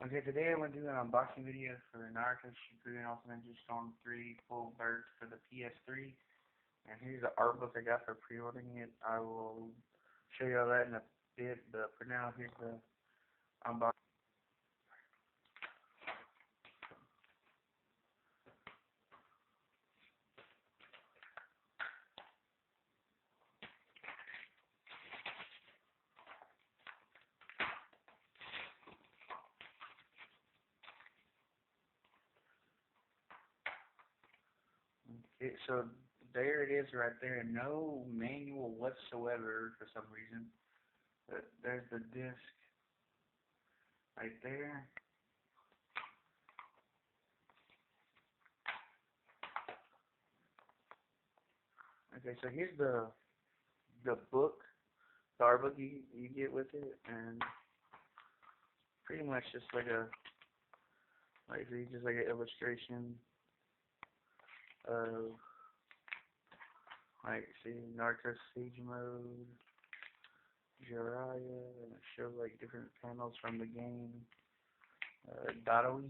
Okay, today I'm going to do an unboxing video for Naruto Shippuden Ultimate Storm 3 Full Bird for the PS3. And here's the art book I got for pre-ordering it. I will show you all that in a bit, but for now, here's the unboxing. Okay, so there it is right there. No manual whatsoever for some reason. But there's the disc right there. Okay, so here's the book, the art book you get with it, and pretty much just like just like an illustration of like see Naruto Siege Mode, Jiraiya, and it shows like different panels from the game. Dadawi,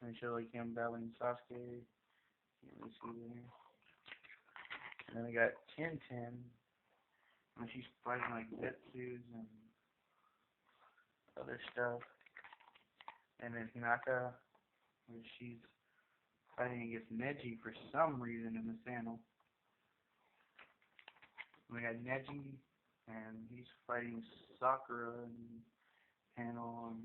and it shows like him battling Sasuke. Can't really see there. And then we got Tintin, and she's fighting like Zetsus and other stuff. And then Hinata, where she's fighting against Neji for some reason in the panel. We got Neji, and he's fighting Sakura in the panel. And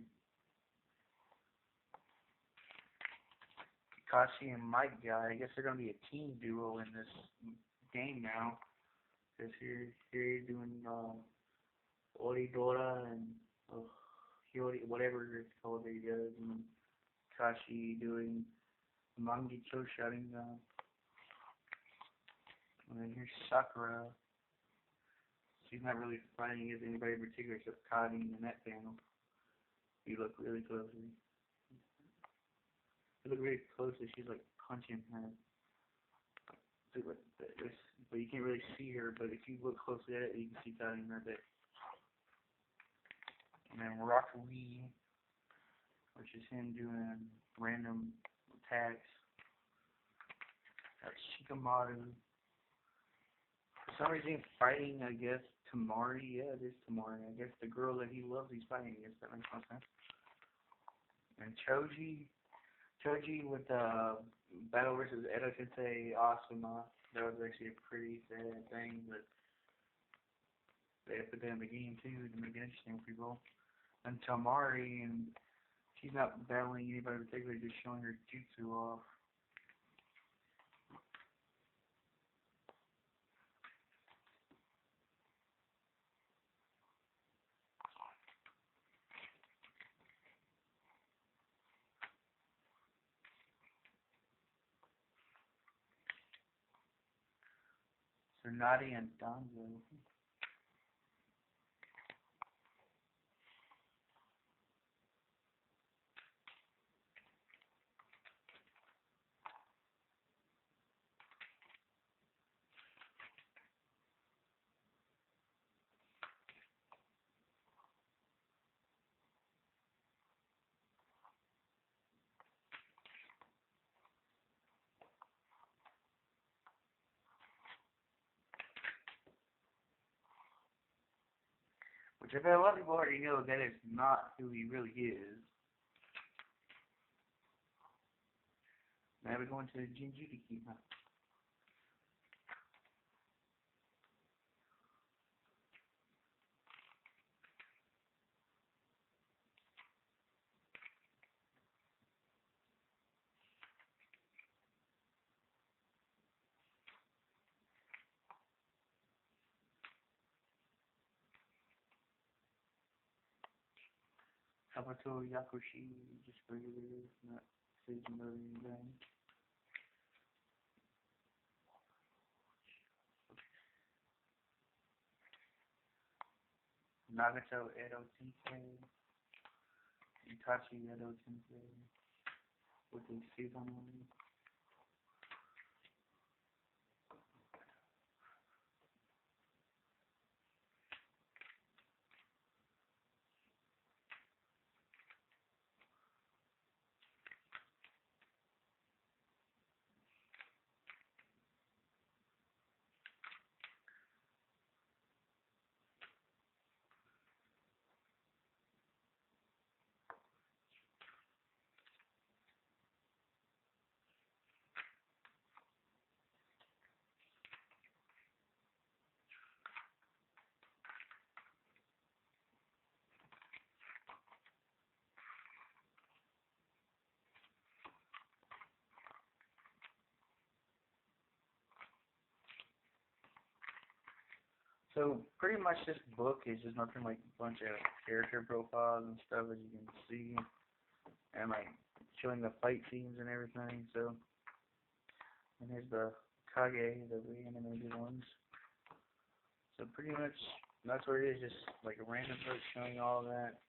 Kakashi and Mike guy, I guess they're gonna be a team duo in this game now. Cause here he's doing Oridora and Hyori, whatever it's called that he does, and Kashi doing Manga shouting down. And then here's Sakura. She's not really fighting against anybody in particular except Kadi in that panel. You look really closely. You look really closely, she's like punching her. But you can't really see her, but if you look closely at it, you can see Kadi right there. And then Rock Lee, which is him doing random attacks. That's Shikamaru. For some reason, fighting, I guess, Tamari. Yeah, it is Tamari. I guess the girl that he loves, he's fighting against. That makes no sense. And Choji with battle versus Edo Tensei Asuma. That was actually a pretty sad thing, but they put that in the game too to make it interesting for people. And Tamari, and she's not battling anybody in particular, just showing her jutsu off. So Nadi and Danzo. Which I bet a lot of people already know that is not who he really is. Now we're going to Jinjuriki. Kabuto Yakushi, just regular, not Sage Mode anything. Nagato Edo Tensei, Itachi Edo Tensei, with his season on. So pretty much this book is just nothing like a bunch of character profiles and stuff as you can see, and like showing the fight scenes and everything. So, and here's the Kage, the reanimated ones. So pretty much that's what it is, just like a random book showing all that.